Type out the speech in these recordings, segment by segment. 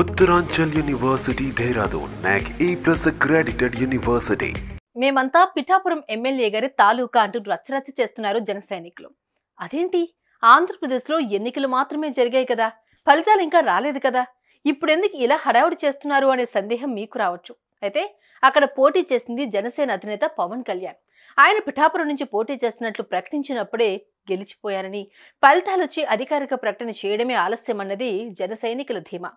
Uttaranchal University, Dehradun, NAC A+ accredited university. మేమంతా Pithapuram MLA గారి తాలూకా అంటూ రచ్చరచ్చ చేస్తున్నారు జన సైనికులు. అదేంటి, ఆంధ్రప్రదేశ్లో ఎన్నికలు మాత్రమే జరిగాయి కదా, ఫలితాలు ఇంకా రాలేదు కదా, ఇప్పుడెందుకు ఇలా హడావుడి చేస్తున్నారు అనే సందేహం మీకు రావచ్చు. అయితే అక్కడ పోటీ చేసింది జనసేన అధినేత పవన్ కళ్యాణ్. ఆయన పిఠాపురం నుంచి పోటీ చేస్తున్నట్లు ప్రకటించినప్పుడే గెలిచిపోయారని, ఫలితాలు వచ్చి అధికారిక ప్రకటన చేయడమే ఆలస్యమన్నది జన సైనికుల ధీమా.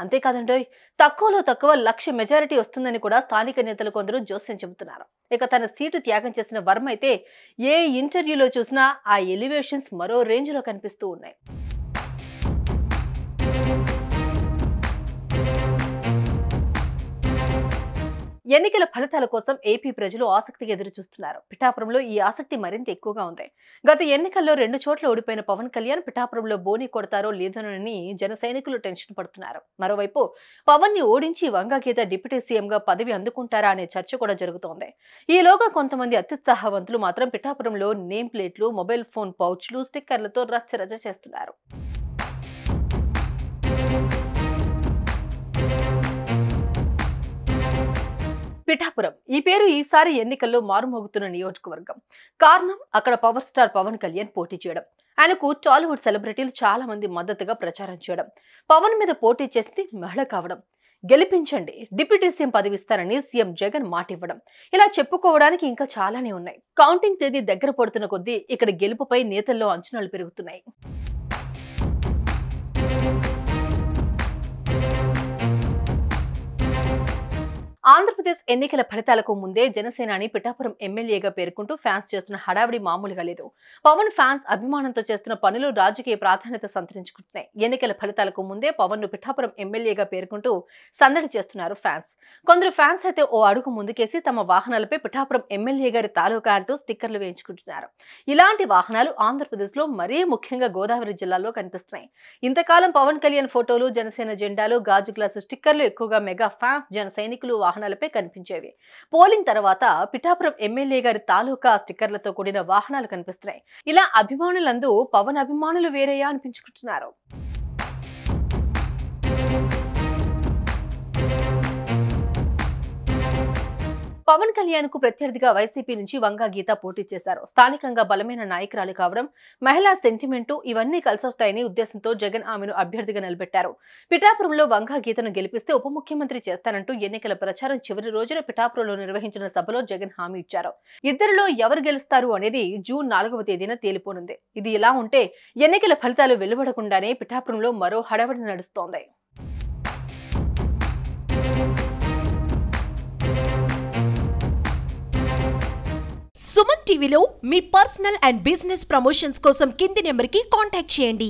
అంతేకాదండోయ్, తక్కువలో తక్కువ 1,00,000 మెజారిటీ వస్తుందని కూడా స్థానిక నేతలు కొందరు జోస్యం చెబుతున్నారు. ఇక తన సీటు త్యాగం చేసిన వర్మ అయితే ఏ ఇంటర్వ్యూలో చూసినా ఆ ఎలివేషన్స్ మరో రేంజ్లో కనిపిస్తూ ఉన్నాయి. ఎన్నికల ఫలితాల కోసం ఏపీ ప్రజలు ఆసక్తిగా ఎదురు చూస్తున్నారు. పిఠాపురంలో ఈ ఆసక్తి మరింత ఎక్కువగా ఉంది. గత ఎన్నికల్లో 2 చోట్ల ఓడిపోయిన పవన్ కళ్యాణ్ పిఠాపురంలో బోని కొడతారో లేదోనని జన సైనికులు టెన్షన్ పడుతున్నారు. మరోవైపు పవన్ ని ఓడించి వంగగీత డిప్యూటీ సీఎంగా పదవి అందుకుంటారా అనే చర్చ కూడా జరుగుతోంది. ఈలోగా కొంతమంది అత్యుత్సాహవంతులు మాత్రం పిఠాపురంలో నేమ్ ప్లేట్లు, మొబైల్ ఫోన్ పౌచ్లు, స్టిక్కర్లతో రచ్చరచ్చ చేస్తున్నారు. పిఠాపురం ఈ పేరు ఈసారి ఎన్నికల్లో మారుమోగుతున్న నియోజకవర్గం. కారణం, అక్కడ పవర్ స్టార్ పవన్ కళ్యాణ్ పోటీ చేయడం, ఆయనకు టాలీవుడ్ సెలబ్రిటీలు చాలా మంది మద్దతుగా ప్రచారం చేయడం, పవన్ మీద పోటీ చేసి మహిళ కావడం, గెలిపించండి డిప్యూటీ సీఎం పదవి ఇస్తానని సీఎం జగన్ మాట ఇవ్వడం, ఇలా చెప్పుకోవడానికి ఇంకా చాలానే ఉన్నాయి. కౌంటింగ్ తేదీ దగ్గర పడుతున్న కొద్దీ ఇక్కడ గెలుపుపై నేతల్లో అంచనాలు పెరుగుతున్నాయి. ఆంధ్రప్రదేశ్ ఎన్నికల ఫలితాలకు ముందే జనసేనాని పిఠాపురం ఎమ్మెల్యేగా పేర్కొంటూ ఫ్యాన్స్ చేస్తున్న హడావిడి మామూలుగా లేదు. పవన్ ఫ్యాన్స్ అభిమానంతో చేస్తున్న పనులు రాజకీయ ప్రాధాన్యత సంతరించుకుంటున్నాయి. ఎన్నికల ఫలితాలకు ముందే పవన్ ను పిఠాపురం ఎమ్మెల్యేగా పేర్కొంటూ సందడి చేస్తున్నారు ఫ్యాన్స్. కొందరు ఫ్యాన్స్ అయితే ఓ అడుగు ముందుకేసి తమ వాహనాలపై పిఠాపురం ఎమ్మెల్యే గారి తాలూకా అంటూ స్టిక్కర్లు వేయించుకుంటున్నారు. ఇలాంటి వాహనాలు ఆంధ్రప్రదేశ్ లో మరీ ముఖ్యంగా గోదావరి జిల్లాలో కనిపిస్తున్నాయి. ఇంతకాలం పవన్ కళ్యాణ్ ఫోటోలు, జనసేన జెండాలు, గాజు గ్లాసు స్టిక్కర్లు ఎక్కువగా మెగా ఫ్యాన్స్, జన సైనికులు వాహనాలపై కనిపించేవి. పోలింగ్ తర్వాత పిఠాపురం ఎమ్మెల్యే గారి తాలూకా స్టిక్కర్లతో కూడిన వాహనాలు కనిపిస్తున్నాయి. ఇలా అభిమానులందరూ పవన్ అభిమానులు వేరేయా అనిపించుకుంటున్నారు. పవన్ కళ్యాణ్ కు ప్రత్యర్థిగా వైసీపీ నుంచి వంగగీత పోటీ చేశారు. స్థానికంగా బలమైన నాయకురాలు కావడం, మహిళా సెంటిమెంటు ఇవన్నీ కలిసొస్తాయని ఉద్దేశంతో జగన్ ఆమెను అభ్యర్థిగా నిలబెట్టారు. పిఠాపురంలో వంగగీతను గెలిపిస్తే ఉప ముఖ్యమంత్రి చేస్తానంటూ ఎన్నికల ప్రచారం చివరి రోజున పిఠాపురంలో నిర్వహించిన సభలో జగన్ హామీ ఇచ్చారు. ఇద్దరిలో ఎవరు గెలుస్తారు అనేది జూన్ 4వ తేదీన తేలిపోనుంది. ఇది ఇలా ఉంటే ఎన్నికల ఫలితాలు వెలువడకుండానే పిఠాపురంలో మరో హడావిడి నడుస్తోంది. సుమన్ టీవీలో మీ పర్సనల్ అండ్ బిజినెస్ ప్రమోషన్స్ కోసం కింది నెంబర్కి కాంటాక్ట్ చేయండి.